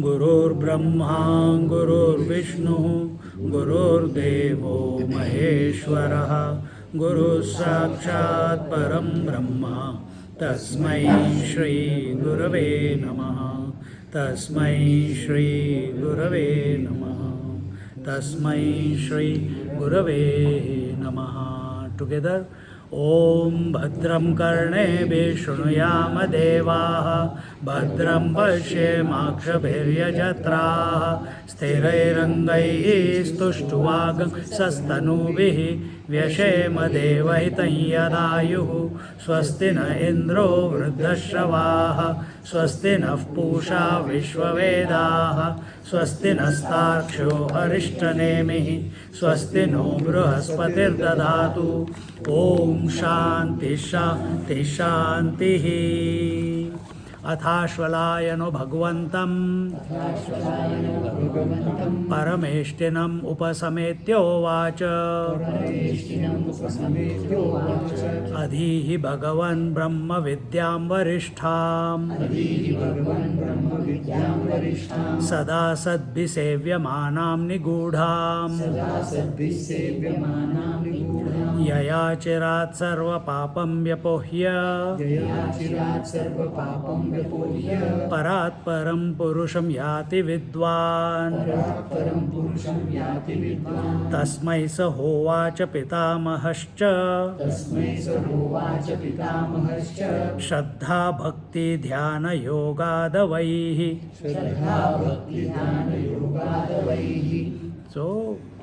गुरुर्ब्रह्मा गुरुर्विष्णुः गुरुर्देवो महेश्वरः गुरुः साक्षात् परं ब्रह्म तस्मै श्री गुरवे नमः तस्मै श्री गुरवे नमः तस्मै श्री गुरवे नमः टुगेदर ॐ भद्रं कर्णेभिः शृणुयाम देवाः भद्रं पश्येमाक्षभिर्यजत्राः स्थिरैरङ्गैः स्तुष्टुवागंसस्तनूभिः व्यशेम देवहितं यदायुः स्वस्ति न इन्द्रो वृद्धश्रवाः स्वस्ति नः पूषा विश्ववेदाः स्वस्ति नस्तार्क्ष्यो अरिष्टनेमिः स्वस्ति नो बृहस्पतिर्दधातु ॐ शान्ति शान्ति शान्तिः अथाश्वलायनो भगवन्तं परमेष्टिनम् उपसमेत्योवाच अधीहि भगवन् ब्रह्म विद्यां वरिष्ठां सदा सद्भिसेव्यमानां निगूढां यया चिरात् सर्वपापं व्यपोह्य परात् परं पुरुषं याति विद्वान् तस्मै स होवाच पितामहश्च श्रद्धा भक्ति ध्यान योगादवैः. So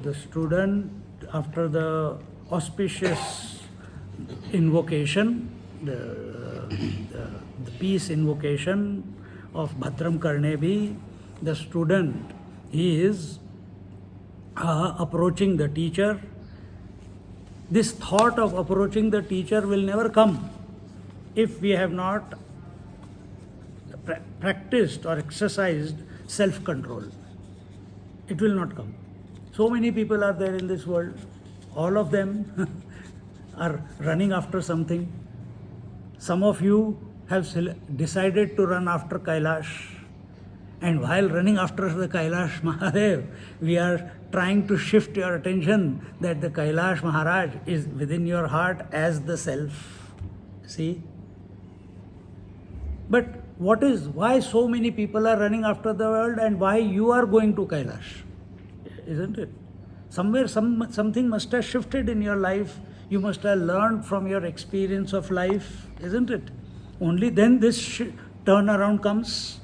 the student, after the auspicious invocation, the peace invocation of Bhadram Karnebi, the student, he is approaching the teacher. This thought of approaching the teacher will never come if we have not practiced or exercised self-control. It will not come. So many people are there in this world. All of them are running after something. Some of you have decided to run after Kailash. And while running after the Kailash Mahadev, we are trying to shift your attention that the Kailash Maharaj is within your heart as the self. See? But why so many people are running after the world and why you are going to Kailash? Isn't it? Somewhere something must have shifted in your life. You must have learned from your experience of life, isn't it? Only then this turnaround comes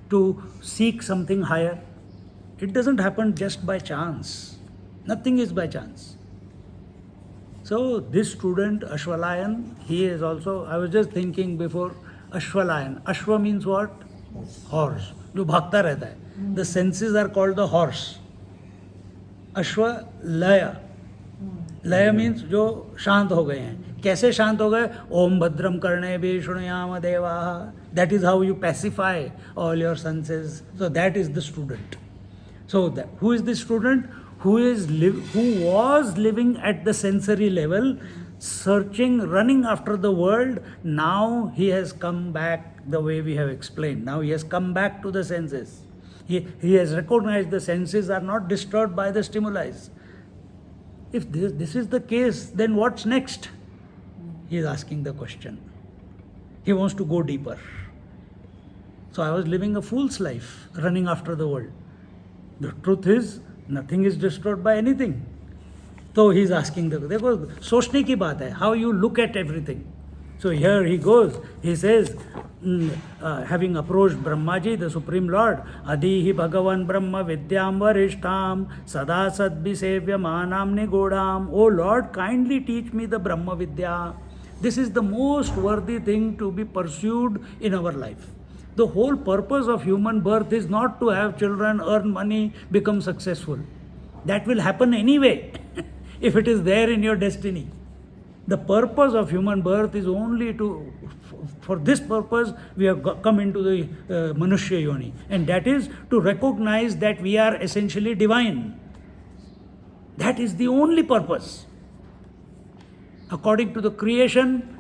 to seek something higher. It doesn't happen just by chance. Nothing is by chance. So this student, Ashwalayan, he is also, I was just thinking before, Ashwalayan. Ashwa means what? Horse. जो भागता रहता है. The senses are called the horse. Ashwa Laya. लय means जो शांत हो गए हैं. कैसे शांत हो गए? ओम भद्रम कर्णेभिः शृणुयाम देवाः. That is how you pacify all your senses. So that is the student. So who is the student? Who was living at the sensory level, searching, running after the world. Now he has come back the way we have explained. Now he has come back to the senses. He has recognized the senses are not disturbed by the stimuli. If this is the case, then what's next? He is asking the question. He wants to go deeper. So I was living a fool's life, running after the world. The truth is, nothing is disturbed by anything. So he is asking देखो सोचने की बात है, how you look at everything. So here he goes, he says, having approached Brahmaji, the Supreme Lord, Adihi Bhagavan Brahma Vidyam Varishtam Sada Sadbhisevya Manam Nigodam. O Lord, kindly teach me the Brahma Vidya. This is the most worthy thing to be pursued in our life. The whole purpose of human birth is not to have children, earn money, become successful. That will happen anyway if it is there in your destiny. The purpose of human birth is only for this purpose we have come into the Manushya Yoni, and that is to recognize that we are essentially divine. That is the only purpose. According to the creation,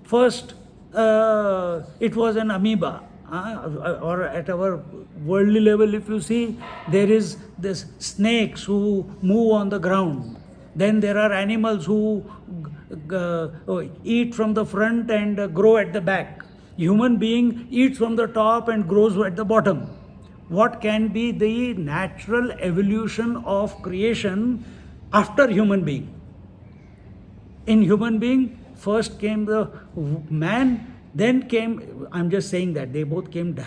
first it was an amoeba. Or at our worldly level, if you see, there is this snakes who move on the ground. Then there are animals who eat from the front and grow at the back. Human being eats from the top and grows at the bottom. What can be the natural evolution of creation after human being? In human being, first came the man, then came, I'm just saying that they both came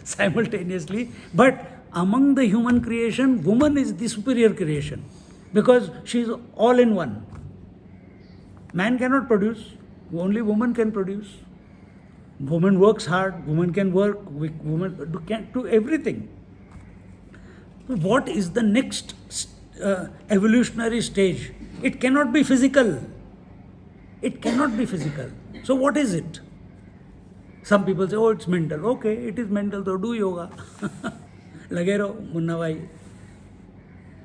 simultaneously, but among the human creation, woman is the superior creation because she is all in one. Man cannot produce, only woman can produce. Woman works hard, woman can work, woman can do everything. What is the next evolutionary stage? It cannot be physical. It cannot be physical. So what is it? Some people say, oh, it's mental. Okay, it is mental, so do yoga. Lage raho, munna bhai.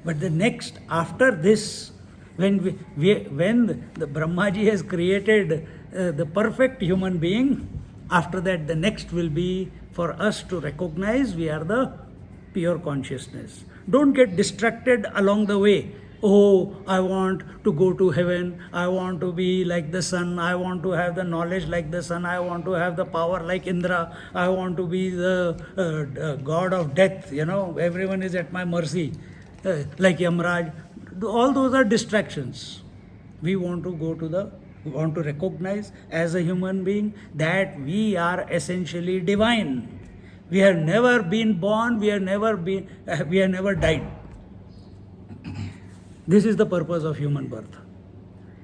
But the next, after this, when the Brahmaji has created the perfect human being, after that the next will be for us to recognize we are the pure consciousness. Don't get distracted along the way. Oh, I want to go to heaven, I want to be like the sun, I want to have the knowledge like the sun, I want to have the power like Indra, I want to be the god of death, everyone is at my mercy, like Yamraj. All those are distractions. We want to recognize as a human being that we are essentially divine. We have never been born, we have never died. This is the purpose of human birth.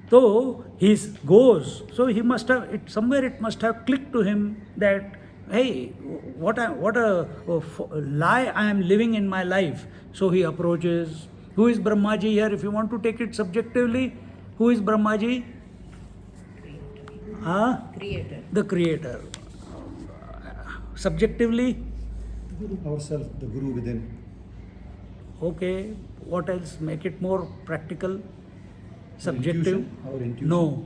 So he goes, so he must have, somewhere it must have clicked to him that, hey, what a lie I am living in my life. So he approaches. Who is Brahmaji here? If you want to take it subjectively, who is Brahmaji? Creator. The creator. Subjectively? Ourselves, the Guru within. Okay, what else? Make it more practical. Subjective? Our intuition. No,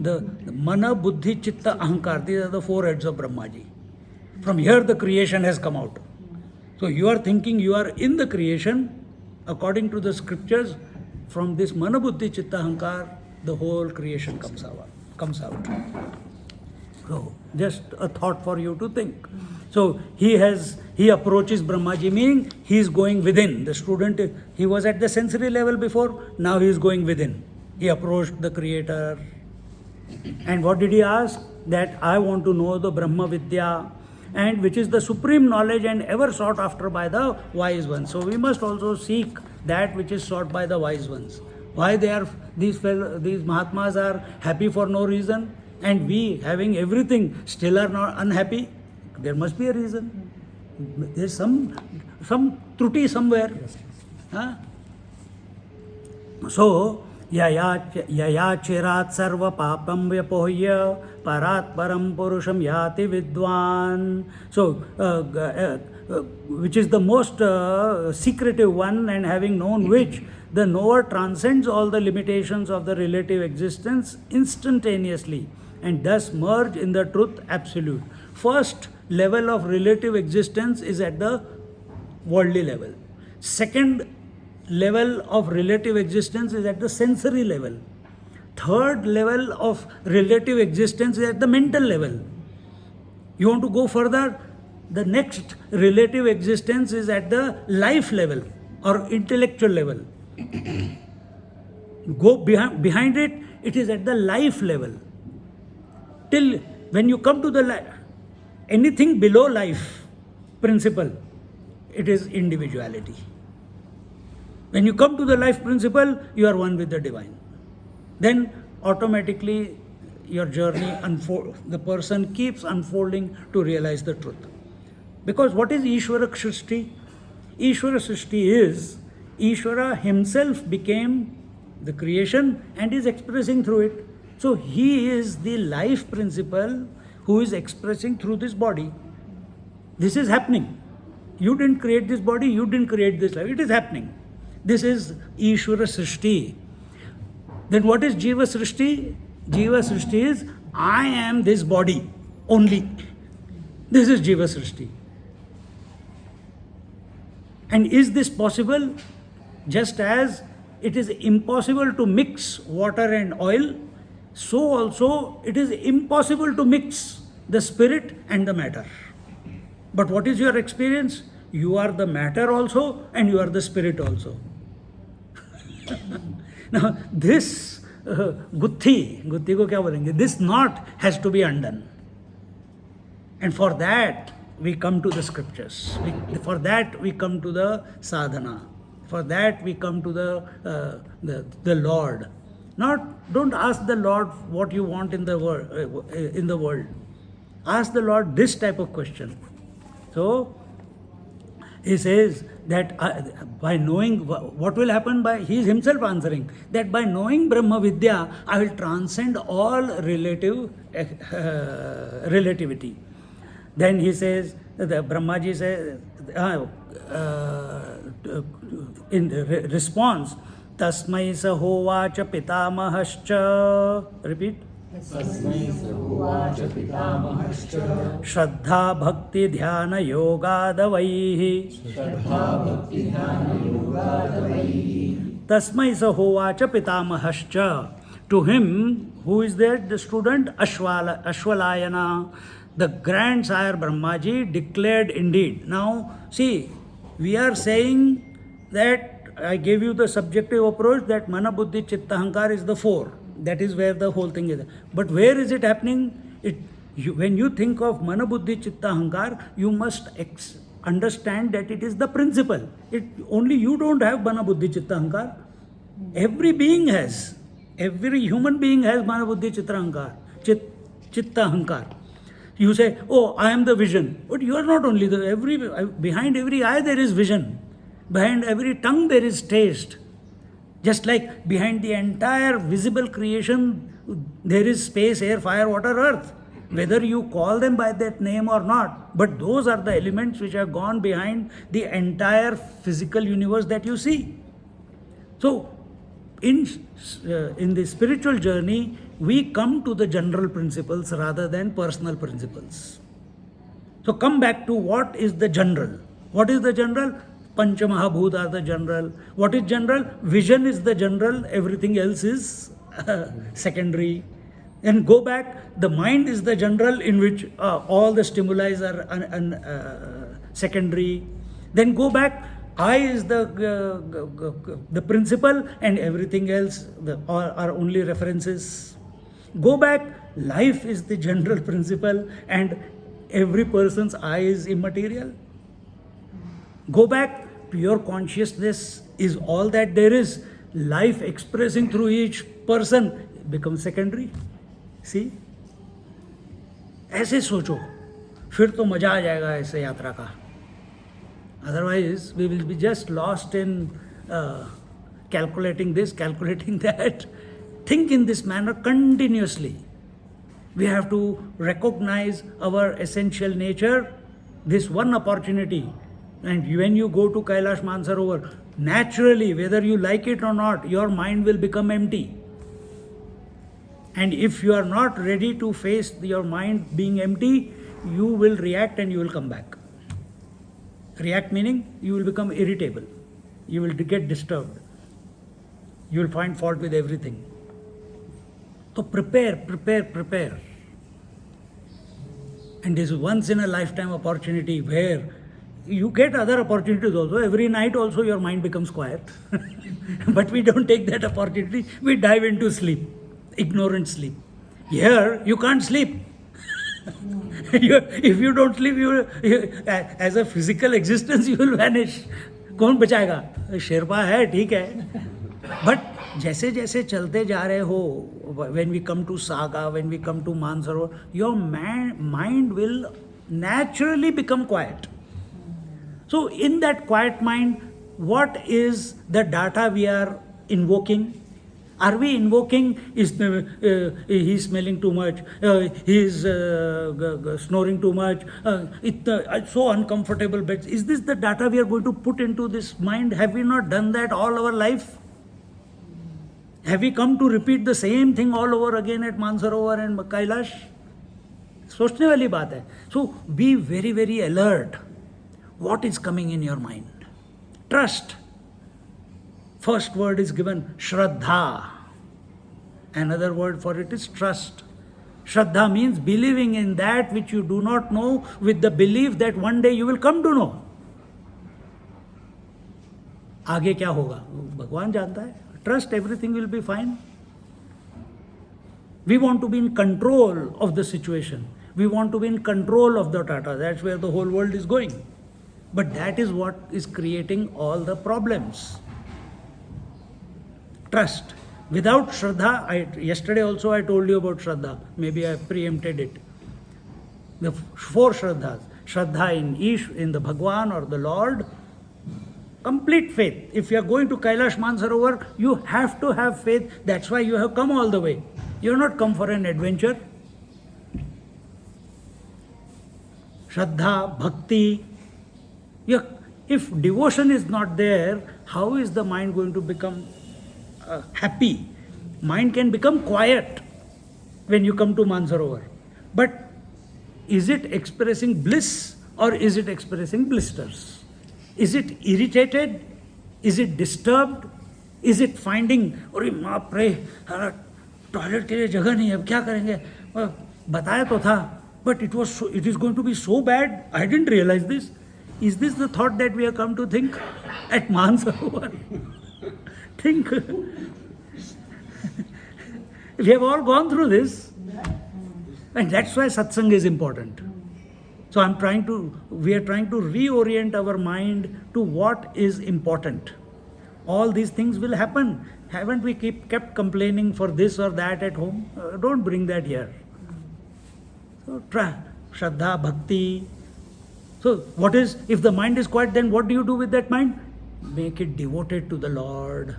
the mana, buddhi, chitta, ahankar. These are the four heads of Brahmaji. From here the creation has come out. So you are thinking you are in the creation. According to the scriptures, from this mana, buddhi, chitta, ahankar, the whole creation comes out. So just a thought for you to think. So he approaches Brahmaji, meaning he is going within. The student, he was at the sensory level before, now he is going within. He approached the creator. And what did he ask? That I want to know the Brahma Vidya, and which is the supreme knowledge and ever sought after by the wise ones. So we must also seek that which is sought by the wise ones. Why these Mahatmas are happy for no reason, and we, having everything, still are not unhappy? There must be a reason. There's some truti somewhere. Huh? So, yaya chirat sarva papam vyapohya parat param purusham yati vidwan. So, which is the most secretive one, and having known which, the knower transcends all the limitations of the relative existence instantaneously and thus merge in the truth absolute. First level of relative existence is at the worldly level. Second level of relative existence is at the sensory level. Third level of relative existence is at the mental level. You want to go further? The next relative existence is at the life level or intellectual level. Go behind it, it is at the life level. Till when you come to the life, anything below life principle, it is individuality. When you come to the life principle, you are one with the divine. Then automatically your journey the person keeps unfolding to realize the truth. Because what is Ishvara Srishti? Ishvara Srishti is Ishvara himself became the creation and is expressing through it. So he is the life principle who is expressing through this body. This is happening. You didn't create this body, you didn't create this life. It is happening. This is Ishvara Srishti. Then what is Jiva Srishti? Jiva Srishti is I am this body only. This is Jiva Srishti. And is this possible? Just as it is impossible to mix water and oil, so also it is impossible to mix the spirit and the matter. But what is your experience? You are the matter also and you are the spirit also. Now this gutti ko kya bolenge? This knot has to be undone. And for that we come to the scriptures. For that we come to the sadhana. For that we come to the Lord. Don't ask the Lord what you want in the world. Ask the Lord this type of question. So he says that by knowing what will happen, he is himself answering that by knowing Brahma Vidya, I will transcend all relativity. Then he says, Brahmaji says, in response, Tasmai Sahovacha Pitamahascha. Repeat. Tasmai Sahovacha Pitamahascha. Shraddha Bhakti Dhyana Yogadavaihi. Shraddha Bhakti Dhyana Yogadavaihi. Tasmai Sahovacha Pitamahascha. To him, who is there? The student Ashwalayana. The grandsire Brahmaji declared indeed. Now, see, we are saying that I gave you the subjective approach that Mana Buddhi Chitta Ahankar is the four. That is where the whole thing is. But where is it happening? When you think of Mana Buddhi Chitta Ahankar, you must understand that it is the principle. Only you don't have Mana Buddhi Chitta Ahankar. Every being has. Every human being has Mana Buddhi Chitta Ahankar. Chitta Ahankar. You say, oh, I am the vision. But you are not only behind every eye there is vision. Behind every tongue there is taste. Just like behind the entire visible creation there is space, air, fire, water, earth. Whether you call them by that name or not. But those are the elements which have gone behind the entire physical universe that you see. So, in the spiritual journey, we come to the general principles rather than personal principles. So come back to what is the general. What is the general? Pancha Mahabhut are the general. What is general? Vision is the general. Everything else is secondary. And go back, the mind is the general in which all the stimuli are secondary. Then go back, I is the principle and everything else are only references. Go back, life is the general principle and every person's I is immaterial. Go back, pure consciousness is all that there is. Life expressing through each person becomes secondary. See? ऐसे सोचो, फिर तो मजा आ जाएगा ऐसे यात्रा का. Otherwise, we will be just lost in calculating this, calculating that. Think in this manner continuously. We have to recognize our essential nature, this one opportunity. And when you go to Kailash Mansarovar, naturally, whether you like it or not, your mind will become empty. And if you are not ready to face your mind being empty, you will react and you will come back. React meaning you will become irritable. You will get disturbed. You will find fault with everything. So prepare. And this is once in a lifetime opportunity where you get other opportunities also. Every night also your mind becomes quiet. But we don't take that opportunity. We dive into sleep. Ignorant sleep. Here you can't sleep. If you don't sleep, as a physical existence, you will vanish. कौन बचाएगा? शेरपा है, ठीक है. But जैसे जैसे चलते जा रहे हो when we come to saga, when we come to Mansarovar, your mind will naturally become quiet. So in that quiet mind, what is the data we are invoking? Are we invoking, he's smelling too much, he's snoring too much, it's so uncomfortable beds. Is this the data we are going to put into this mind? Have we not done that all our life? Have we come to repeat the same thing all over again at Mansarovar and Kailash? सोचने वाली बात है. So be very, very alert. What is coming in your mind? Trust. First word is given, Shraddha. Another word for it is trust. Shraddha means believing in that which you do not know, with the belief that one day you will come to know. आगे क्या होगा भगवान जानता है. Trust, everything will be fine. We want to be in control of the situation. We want to be in control of the Tata. That's where the whole world is going. But that is what is creating all the problems. Trust. Without Shraddha, yesterday also I told you about Shraddha. Maybe I preempted it. The 4 Shraddhas. Shraddha in the Bhagwan or the Lord. Complete faith. If you are going to Kailash Mansarovar, you have to have faith. That's why you have come all the way. You have not come for an adventure. Shraddha, Bhakti. If devotion is not there, how is the mind going to become happy? Mind can become quiet when you come to Mansarovar. But is it expressing bliss or is it expressing blisters? Is it irritated? Is it disturbed? Is it finding, अरे माँ pray toilet के लिए जगह नहीं है अब क्या करेंगे? बताया तो था, but it is going to be so bad. I didn't realize this. Is this the thought that we have come to think at Mansarovar? Think. We have all gone through this, and that's why satsang is important. So we are trying to reorient our mind to what is important. All these things will happen. Haven't we kept complaining for this or that at home? Don't bring that here. So try Shraddha, Bhakti. So if the mind is quiet, then what do you do with that mind? Make it devoted to the Lord.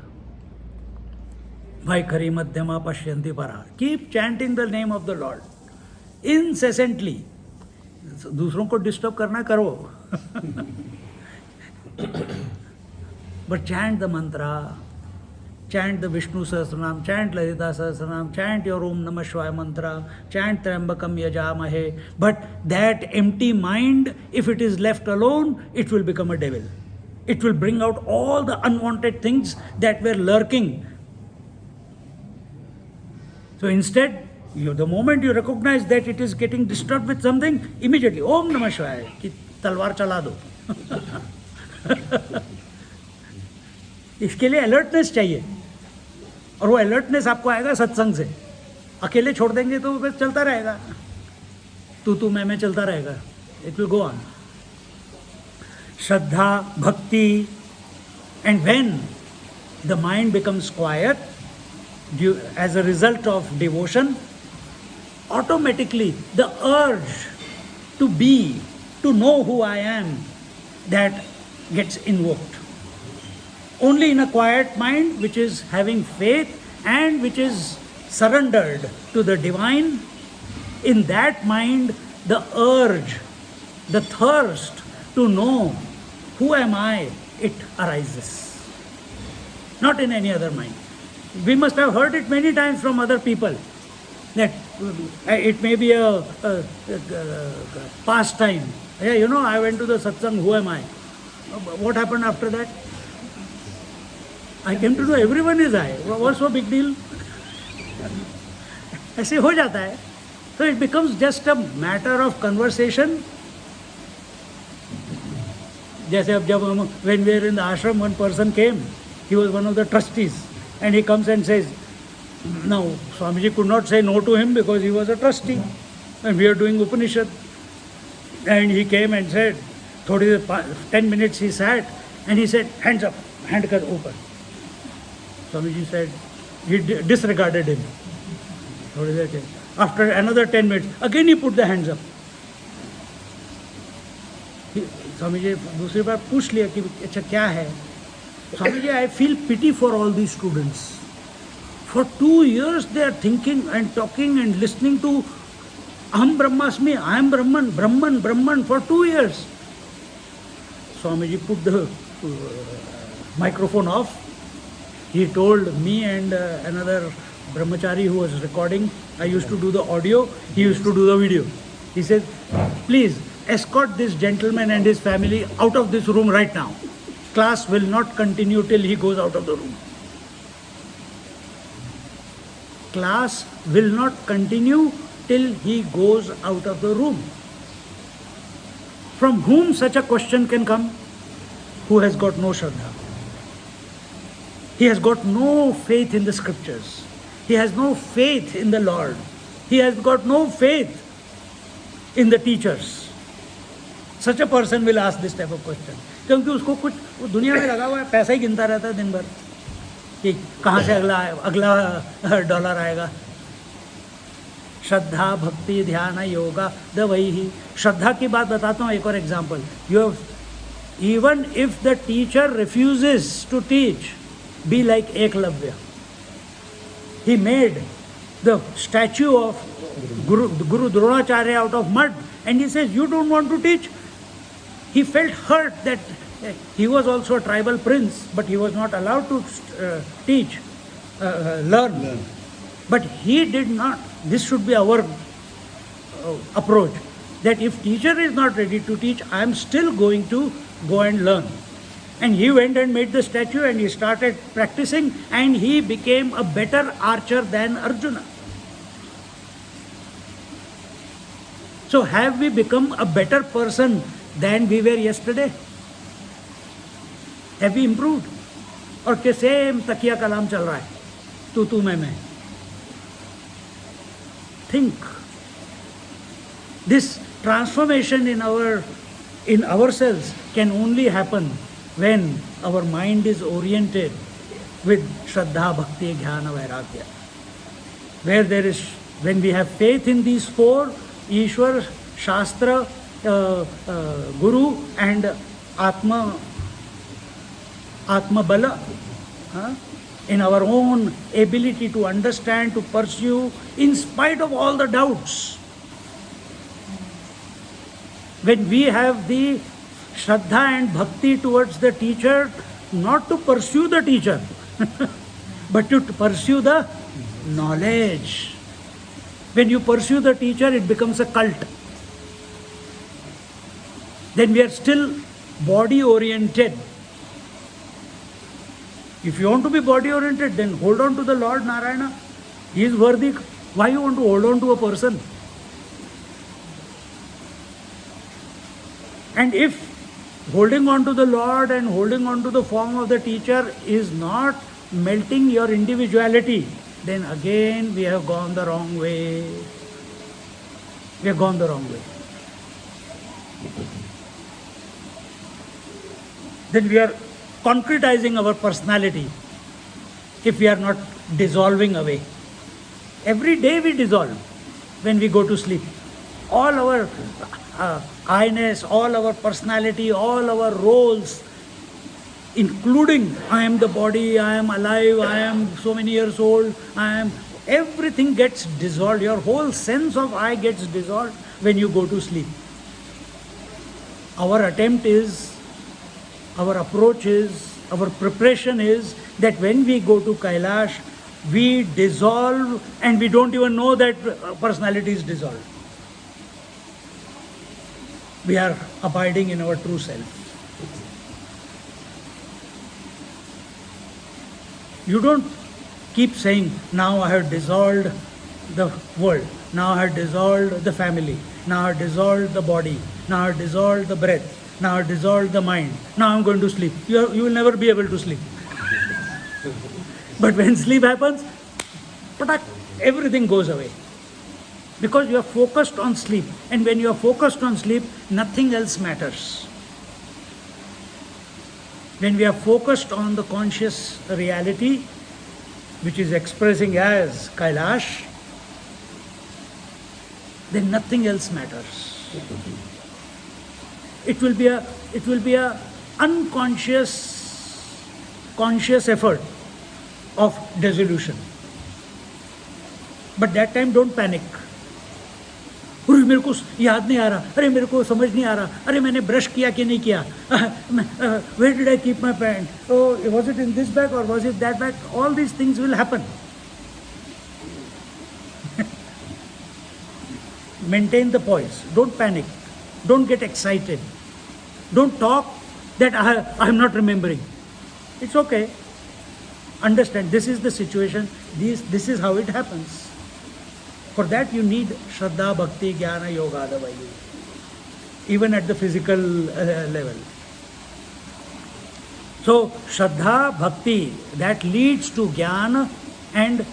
Vaikhari Madhyama Pashyanti Para. Keep chanting the name of the Lord incessantly. दूसरों को disturb करना करो. But chant the mantra, chant the Vishnu Sahasranam, chant Lalita Sahasranam, chant your Om Namah Shivaya mantra, chant Trambakam Yajamahe. But that empty mind, if it is left alone, it will become a devil. It will bring out all the unwanted things that were lurking. So instead, the moment you recognize that it is getting disturbed with something, immediately Om Namah Shivaya ki talwar chala do. इसके लिए alertness चाहिए, और वो alertness आपको आएगा सत्संग से. अकेले छोड़ देंगे तो बस चलता रहेगा, तू मैं चलता रहेगा. It will go on. Shraddha, Bhakti, and when the mind becomes quiet as a result of devotion, automatically the urge to be, to know who I am, that gets invoked. Only in a quiet mind which is having faith and which is surrendered to the divine, in that mind the urge, the thirst to know who am I, it arises. Not in any other mind. We must have heard it many times from other people, that it may be a pastime. Yeah, I went to the satsang, who am I? What happened after that? I came to know everyone is I. What's so big deal? ऐसे हो जाता है. So it becomes just a matter of conversation. जैसे अब जब when we were in the ashram, one person came. He was one of the trustees, and he comes and says, now Swamiji could not say no to him because he was a trustee, and we are doing Upanishad. And he came and said, 10 minutes he sat, and he said, hands up, hand kar upar. Swamiji said, he disregarded him. थोड़ी देर के after another 10 minutes again he put the hands up. Swami ji दूसरी बार पूछ लिया कि अच्छा क्या है. Swami ji, I feel pity for all these students. For 2 years they are thinking and talking and listening to Aham Brahmasmi, I am Brahman, Brahman, Brahman for 2 years. Swamiji put the microphone off. He told me and another brahmachari who was recording, I used to do the audio, he used to do the video. He said, please escort this gentleman and his family out of this room right now. Class will not continue till he goes out of the room. Class will not continue till he goes out of the room. From whom such a question can come? Who has got no Shraddha. He has got no faith in the scriptures. He has no faith in the Lord. He has got no faith in the teachers. Such a person will ask this type of question. क्योंकि उसको कुछ वो दुनिया में लगा हुआ है, पैसा ही गिनता रहता है दिन भर कि कहाँ से अगला डॉलर आएगा. श्रद्धा भक्ति ध्यान योगा द वही ही. श्रद्धा की बात बताता हूँ एक और example. You have even if the teacher refuses to teach, be like Eklavya. He made the statue of Guru Dronacharya out of mud, and he says, you don't want to teach. He felt hurt that he was also a tribal prince, but he was not allowed to teach, learn. But he did not. This should be our approach, that if teacher is not ready to teach, I am still going to go and learn. And he went and made the statue and he started practicing, and he became a better archer than Arjuna. So have we become a better person than we were yesterday? Have we improved? और के same तकिया कलाम चल रहा है, तू मैं. Think. This transformation in ourselves can only happen when our mind is oriented with Shraddha, Bhakti, Jnana, Vairagya. When we have faith in these four, Ishwar, Shastra, Guru and Atma Bala, in our own ability to understand, to pursue, in spite of all the doubts. When we have the Shraddha and Bhakti towards the teacher, not to pursue the teacher, but to pursue the knowledge. When you pursue the teacher, it becomes a cult. Then we are still body oriented. If you want to be body oriented, then hold on to the Lord Narayana. He is worthy. Why you want to hold on to a person? And if holding on to the Lord and holding on to the form of the teacher is not melting your individuality, then again we have gone the wrong way. We have gone the wrong way. Then we are concretizing our personality if we are not dissolving away. Every day we dissolve when we go to sleep. All our I-ness, all our personality, all our roles, including I am the body, I am alive, I am so many years old, everything gets dissolved. Your whole sense of I gets dissolved when you go to sleep. Our attempt is, our approach is, our preparation is that when we go to Kailash, we dissolve and we don't even know that personality is dissolved. We are abiding in our true self. You don't keep saying, now I have dissolved the world, now I have dissolved the family, now I have dissolved the body, now I have dissolved the breath, now I have dissolved the mind, now I am going to sleep. You will never be able to sleep. But when sleep happens, everything goes away. Because you are focused on sleep. And when you are focused on sleep, nothing else matters. When we are focused on the conscious reality, which is expressing as Kailash, then nothing else matters. It will be a conscious effort of dissolution. But that time don't panic. अरे मेरे को याद नहीं आ रहा, अरे मेरे को समझ नहीं आ रहा, अरे मैंने ब्रश किया कि नहीं किया, where did I keep my pen, oh was it in this bag or was it that bag? All these things will happen. Maintain the poise, don't panic, don't get excited, don't talk that I am not remembering. It's okay. Understand, this is the situation, this is how it happens. For that you need Shraddha, Bhakti, Jnana, Yoga, Advaita, even at the physical level. So Shraddha, Bhakti, that leads to Jnana, and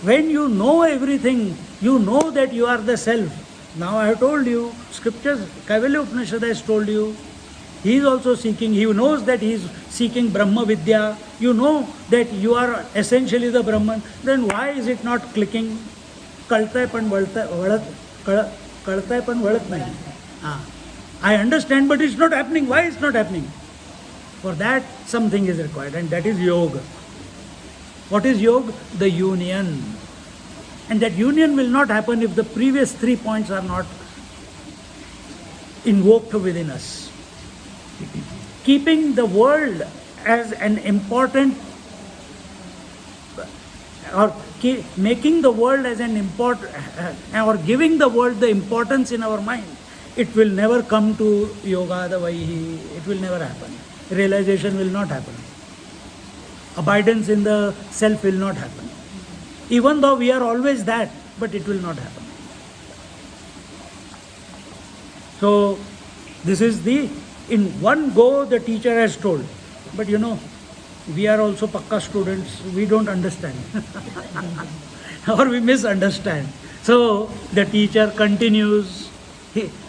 when you know everything, you know that you are the self. Now I have told you, scriptures, Kaivalya Upanishad has told you, he is also seeking, he knows that he is seeking Brahma Vidya, you know that you are essentially the Brahman, then why is it not clicking? कळतंय पण वळत नाही. I understand, but it's not happening. Why it's not happening? For that something is required, and that is yoga. What is yoga? The union. And that union will not happen if the previous 3 points are not invoked within us. Keeping the world as an important, or making the world as an important, or giving the world the importance in our mind, it will never come to yoga the way it will never happen. Realization will not happen. Abidance in the self will not happen. Even though we are always that, but it will not happen. So this is in one go the teacher has told. But we are also Pakka students, we don't understand. Or we misunderstand. So the teacher continues,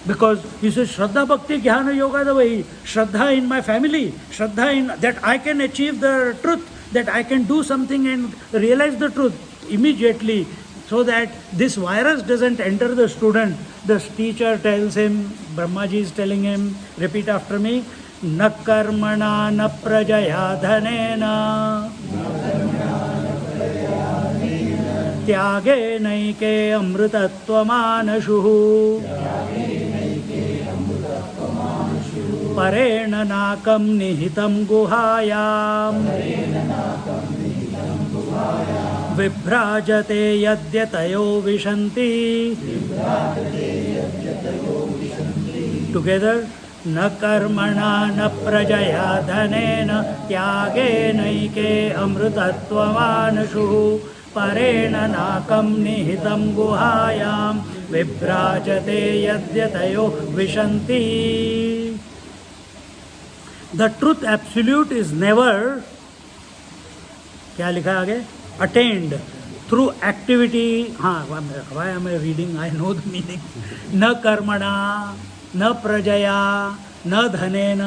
because he says, Shraddha, Bhakti, Jnana, Yoga, the way, Shraddha in my family, Shraddha in that I can achieve the truth, that I can do something and realize the truth immediately, so that this virus doesn't enter the student. The teacher tells him, Brahmaji is telling him, repeat after me, न कर्मणा न प्रजया धनेन त्यागे नैके अमृतत्वमानशुः परेण नाकं निहितं गुहायां विभ्राजते यद्यतयो विशन्ति. Together, न कर्मणा न प्रजया धनेन त्यागे नैके अमृतत्वमानशुः परेण नाकं निहितं गुहायां विभ्राजते यद्यतयो विशन्ति. The truth absolute is never, क्या लिखा है आगे, attained through activity. Why am I reading? I know the meaning. न कर्मणा न प्रजया न धनेन.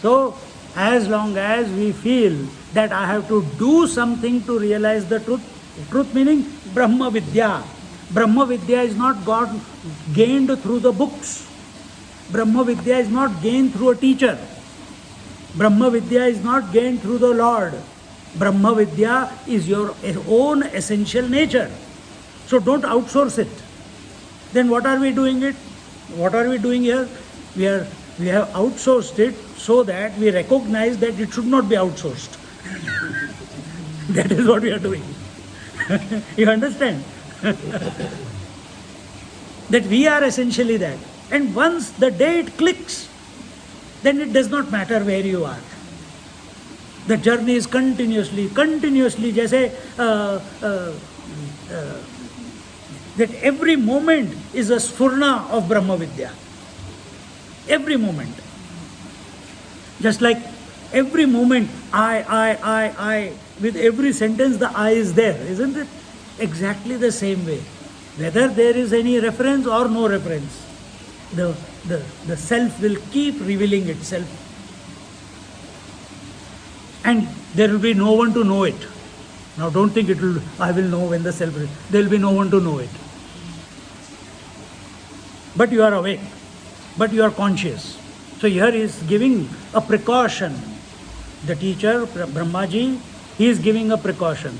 So as long as we feel that I have to do something to realize the truth meaning Brahma Vidya. Brahma Vidya is not gained through the books. Brahma Vidya is not gained through a teacher. Brahma Vidya is not gained through the Lord. Brahma Vidya is your own essential nature. So don't outsource it. Then what are we doing it? What are we doing here? We have outsourced it so that we recognize that it should not be outsourced. That is what we are doing. You understand? That we are essentially that. And once the day it clicks, then it does not matter where you are. The journey is continuously, jaise, that every moment is a sphurna of Brahma Vidya. Every moment. Just like every moment, I, with every sentence the I is there, isn't it? Exactly the same way. Whether there is any reference or no reference, the self will keep revealing itself. And there will be no one to know it. Now don't think I will know when the self, there will be no one to know it. but you are awake, but you are conscious. So here he is giving a precaution. The teacher, Brahmaji, he is giving a precaution.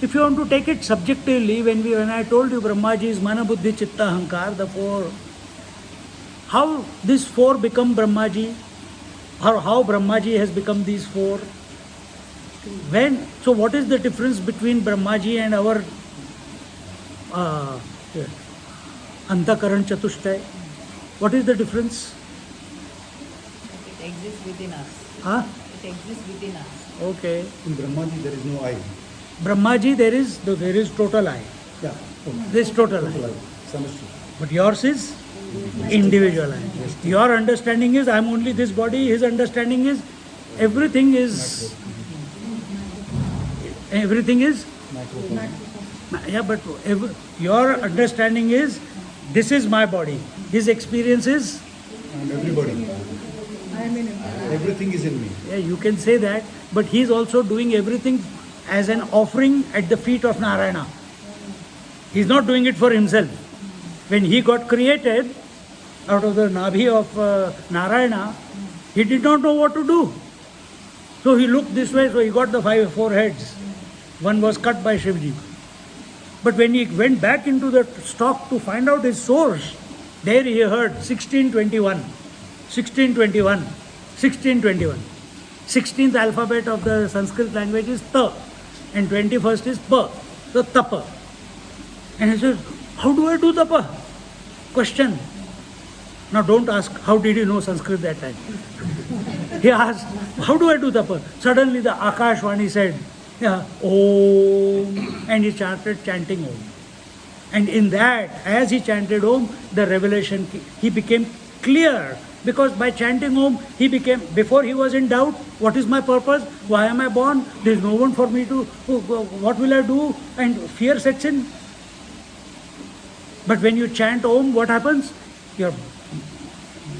If you want to take it subjectively, when I told you Brahmaji is Mana Buddhi Chitta Ahankar, the four, how these four become Brahmaji, or how Brahmaji has become these four? So what is the difference between Brahmaji and our Antakaran Chatushtay? What is the difference? It exists within us. Huh? It exists within us. Okay. In Brahmaji there is no I. Brahmaji, there is total I. Yeah. There is total I. Samashti. But yours is individual I. Your understanding is I am only this body. His understanding is everything is yeah, but your understanding is this is my body. His experience is And everybody. Everything is in me. yeah, you can say that, but he is also doing everything as an offering at the feet of Narayana. He is not doing it for himself. When he got created out of the Nabhi of Narayana, he did not know what to do. So he looked this way, so he got the four heads. One was cut by Shivji. But when he went back into the stock to find out his source, there he heard 1621. 1621. 1621. 16th alphabet of the Sanskrit language is Ta, and 21st is Pa, the Tapa. And he said, how do I do Tapa? Question. Now don't ask, how did he know Sanskrit that time? He asked, how do I do Tapa? Suddenly the Akashvani said, yeah, Om, and he started chanting Om. And in that, as he chanted Om, the revelation, he became clear. Because by chanting Om, he became, before he was in doubt, what is my purpose? Why am I born? There is no one for me to, what will I do? And fear sets in. But when you chant Om, what happens? Your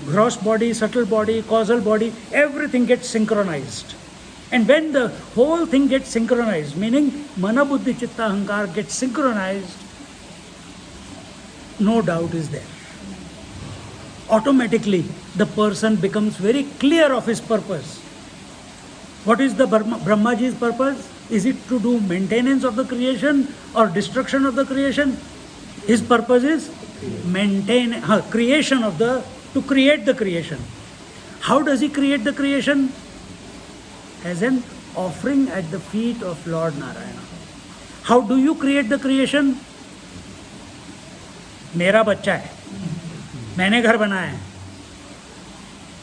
gross body, subtle body, causal body, everything gets synchronized. And when the whole thing gets synchronized, meaning Mana Buddhi Chitta Ahankar gets synchronized, no doubt is there. Automatically, the person becomes very clear of his purpose. What is the Brahmaji's purpose? Is it to do maintenance of the creation or destruction of the creation? His purpose is creation of to create the creation. How does he create the creation? As an offering at the feet of Lord Narayana. How do you create the creation? मेरा बच्चा है, मैंने घर बनाया है,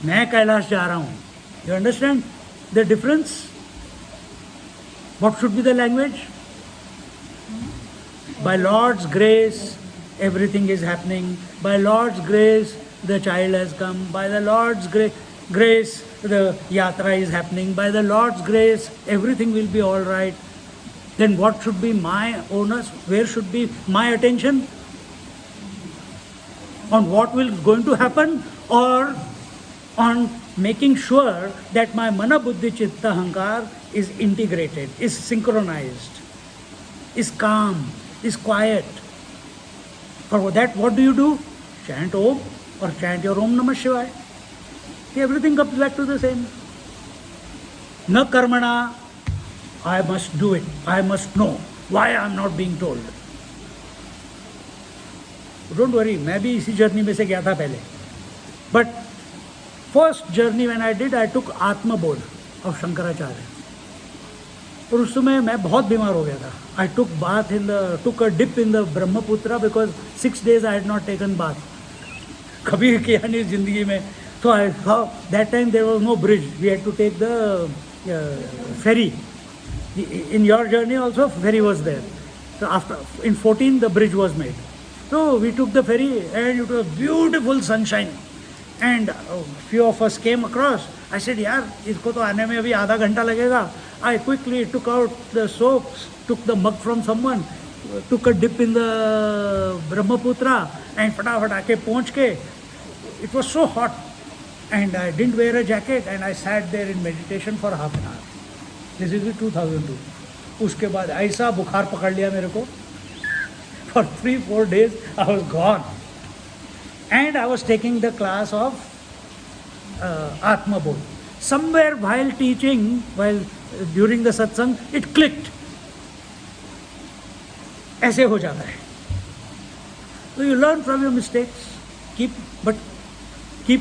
मैं कैलाश जा रहा हूँ. You understand the difference? What should be the language? By Lord's grace, everything is happening. By Lord's grace, the child has come. By the Lord's grace, the yatra is happening. By the Lord's grace, everything will be all right. Then what should be my onus? Where should be my attention? On what will going to happen, or on making sure that my Mana Buddhi Chitta Ahankar is integrated, is synchronized, is calm, is quiet. For that, what do? Chant Om or chant your Om Namah Shivaya. Everything comes back to the same. Na karmana, I must do it. I must know why I am not being told. Don't worry, मैं भी इसी journey में से गया था पहले. But first journey when I did, I took Atmabodh of Shankaracharya. और उस समय मैं बहुत बीमार हो गया था. I took a dip in the Brahmaputra because 6 days I had not taken bath. कभी किया नहीं जिंदगी में. So I saw that time there was no bridge. We had to take the ferry. In your journey also ferry was there. So in 14 the bridge was made. So we took the ferry and it was beautiful sunshine. And a few of us came across. I said, यार इसको तो आने में अभी आधा घंटा लगेगा. I quickly took out the soaps, took the mug from someone, took a dip in the Brahmaputra and फटाफट आके पहुँच के. It was so hot and I didn't wear a jacket and I sat there in meditation for half an hour. This is in 2002. उसके बाद ऐसा बुखार पकड़ लिया मेरे को. For 3-4 days I was gone. and I was taking the class of Atma Bodh. Somewhere while teaching, during the satsang, it clicked. ऐसे हो जाता है. So you learn from your mistakes. Keep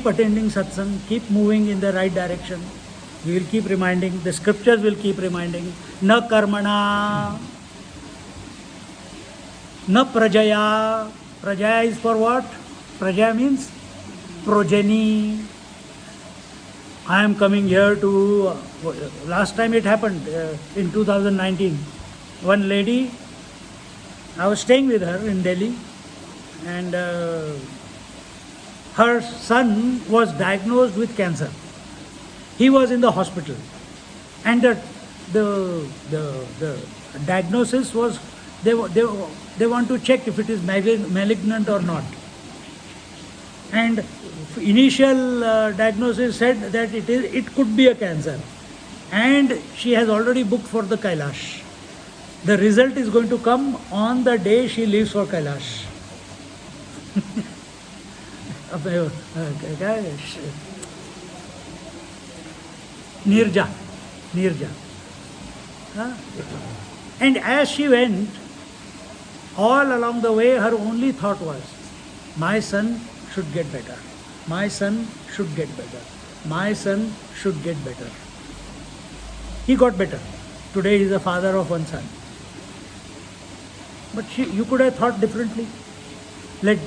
attending satsang, keep moving in the right direction. We will keep reminding, the scriptures will keep reminding. Na karmana, na prajaya. Prajaya is for what? Prajaya means progeny. I am coming here to, last time it happened in 2019. One lady, I was staying with her in Delhi, and her son was diagnosed with cancer. He was in the hospital, and the diagnosis was they want to check if it is malignant or not. And initial diagnosis said that it could be a cancer, and she has already booked for the Kailash. The result is going to come on the day she leaves for Kailash. Nirja. And as she went, all along the way, her only thought was, my son should get better. My son should get better. My son should get better. He got better. Today he is the father of one son. But you could have thought differently. Let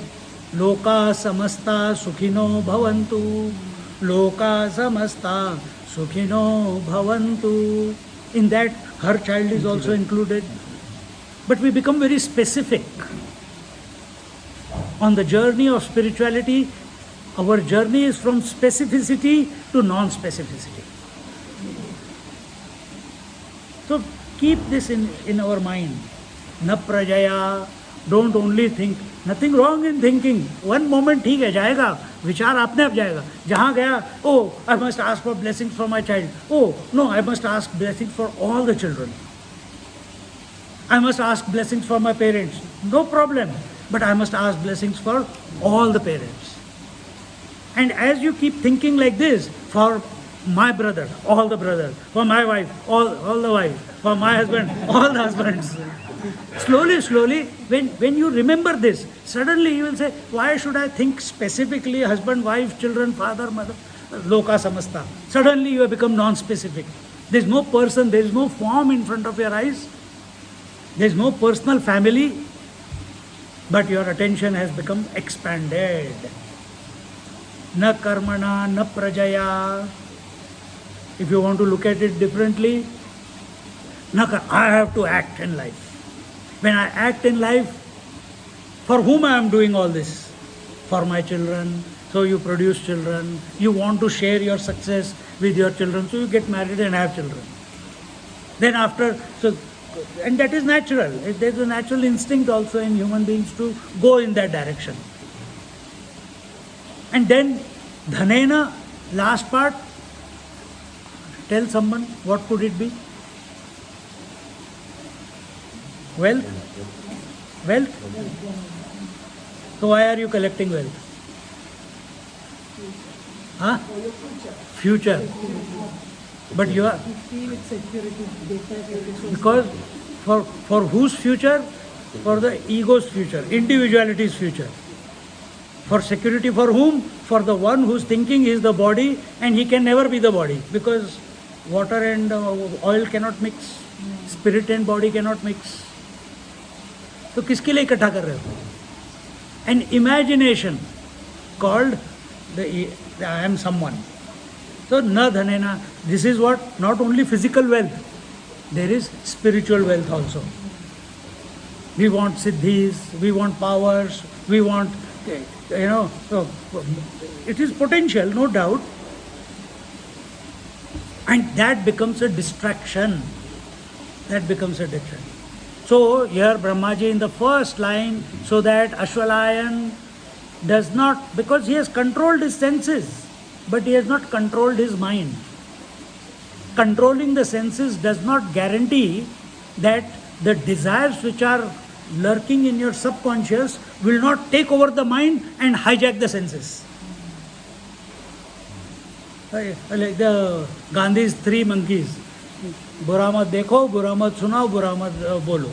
loka samasta sukhino bhavantu. Loka samasta sukhino bhavantu. In that, her child is also included. But we become very specific. On the journey of spirituality, our journey is from specificity to non-specificity. So keep this in our mind. Na prajaya, don't only think. Nothing wrong in thinking. One moment ठीक है, जाएगा, विचार आपने आप जाएगा. जहाँ गया, oh, I must ask for blessings for my child. Oh, no, I must ask blessings for all the children. I must ask blessings for my parents. No problem. But I must ask blessings for all the parents. And as you keep thinking like this, for my brother, all the brothers, for my wife, all the wives, for my husband, all the husbands. Slowly, when you remember this, suddenly you will say, why should I think specifically husband, wife, children, father, mother, loka samasta. Suddenly you have become non-specific. There is no person, there is no form in front of your eyes. There is no personal family, but your attention has become expanded. Na karmana, na prajaya. If you want to look at it differently, I have to act in life. When I act in life, for whom I am doing all this? For my children. So you produce children. You want to share your success with your children. So you get married and have children. Then and that is natural. There is a natural instinct also in human beings to go in that direction. And then dhanena, last part, tell someone, what could it be? Wealth? So why are you collecting wealth? Huh? Future. But you are... Because for whose future? For the ego's future, individuality's future. For security for whom? For the one whose thinking is the body, and he can never be the body, because water and oil cannot mix, spirit and body cannot mix. तो किसके लिए इकट्ठा कर रहे हो? An imagination called I am someone. So na dhanena, this is what, not only physical wealth, there is spiritual wealth also. We want siddhis, we want powers, we want, so it is potential, no doubt. And that becomes a distraction. So here Brahmaji in the first line, so that Ashwalayan does not, because he has controlled his senses, but he has not controlled his mind. Controlling the senses does not guarantee that the desires which are lurking in your subconscious will not take over the mind and hijack the senses. Like the Gandhi's three monkeys. बुरा मत देखो, बुरा मत सुनाओ, बुरा मत बोलो.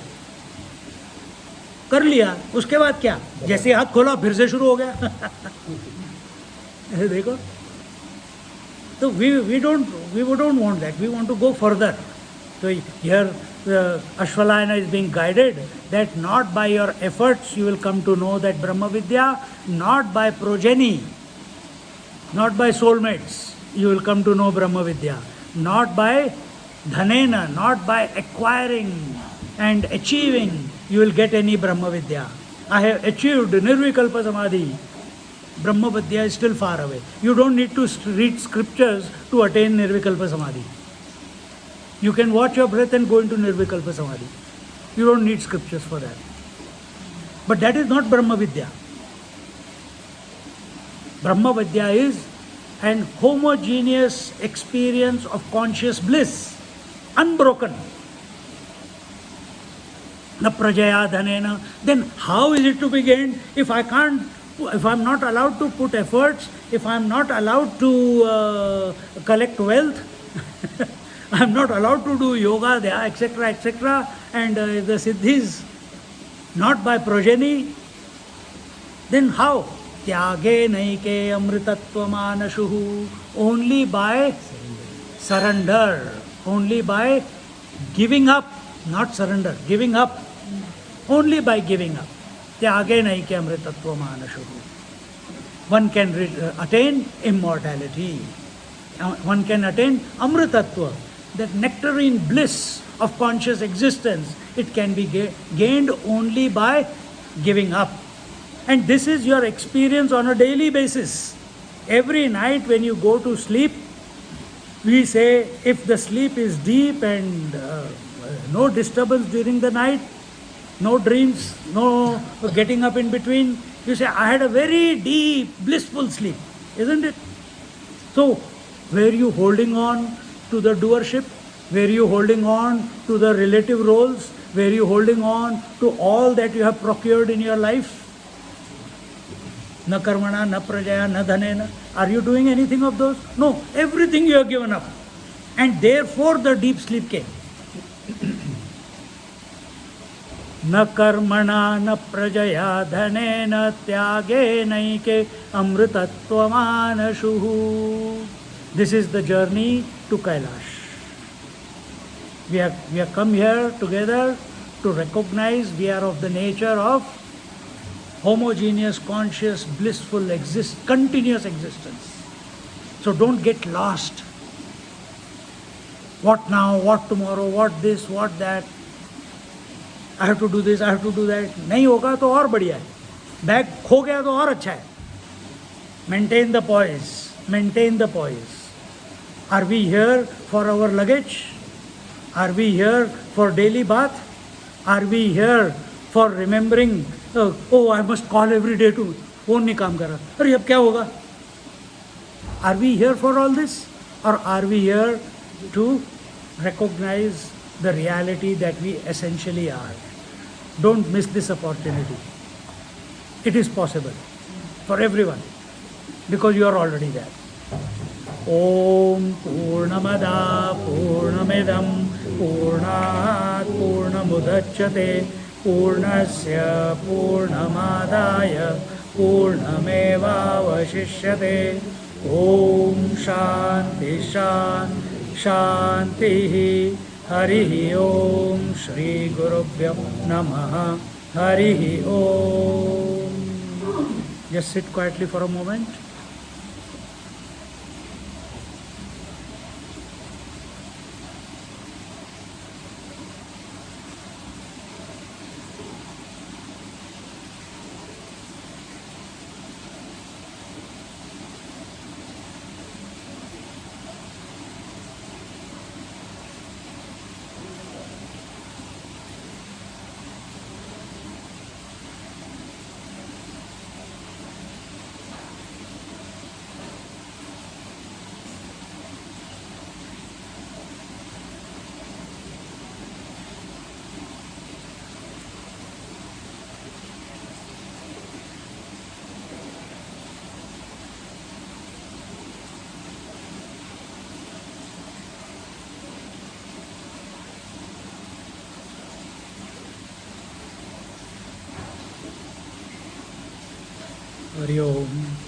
कर लिया, उसके बाद क्या? जैसे हाथ खोला फिर से शुरू हो गया. देखो. So we don't want that. We want to go further. So here Ashwalayana is being guided that not by your efforts you will come to know that Brahma Vidya, not by progeny, not by soulmates you will come to know Brahma Vidya, not by dhanena, not by acquiring and achieving you will get any Brahma Vidya. I have achieved Nirvikalpa Samadhi. Brahma Vidya is still far away. You don't need to read scriptures to attain Nirvikalpa Samadhi. You can watch your breath and go into Nirvikalpa Samadhi. You don't need scriptures for that. But that is not Brahma Vidya. Brahma Vidya is an homogeneous experience of conscious bliss, unbroken. Na prajaya dhanena. Then how is it to be gained if I'm not allowed to put efforts, if I'm not allowed to collect wealth, I'm not allowed to do yoga, etc., etc., and the siddhis, not by progeny, then how? Tyage naike amritatva manashuhu. Only by surrender, only by giving up, not surrender, giving up, only by giving up. Tyage naike amritatva manashuhu. One can attain immortality. One can attain amritatva, that nectarine bliss of conscious existence. It can be gained only by giving up. And this is your experience on a daily basis. Every night when you go to sleep, we say if the sleep is deep and no disturbance during the night, no dreams, no getting up in between, you say, I had a very deep, blissful sleep, isn't it? So, were you holding on to the doership? Were you holding on to the relative roles? Were you holding on to all that you have procured in your life? Na karmana, na prajaya, na dhanena. Are you doing anything of those? No, everything you have given up. And therefore the deep sleep came. न कर्मणा न प्रजया धनेन त्यागे नैके अमृतत्वमानशुः. This is the journey to Kailash. We have come here together to recognize we are of the nature of homogeneous, conscious, blissful, continuous existence. So don't get lost. What now, what tomorrow, what this, what that. I have to do this, I have to do that. नहीं होगा तो और बढ़िया है. Bag खो गया तो और अच्छा है. Maintain the poise. Maintain the poise. Are we here for our luggage? Are we here for daily bath? Are we here for remembering, oh, I must call every day to, phone नहीं काम कर रहा. अरे अब क्या होगा? Are we here for all this? Or are we here to recognize the reality that we essentially are? Don't miss this opportunity. It is possible for everyone because you are already there. Om Purnamada Purnamidam Purnat Purnamudachyate Purnasya Purnamadaya Purnameva Vashishyate. Om Shanti Shanti Shanti. Harihi Om. Shri Gurubhyo Namaha. Harihi Om. Just sit quietly for a moment. Hari Om.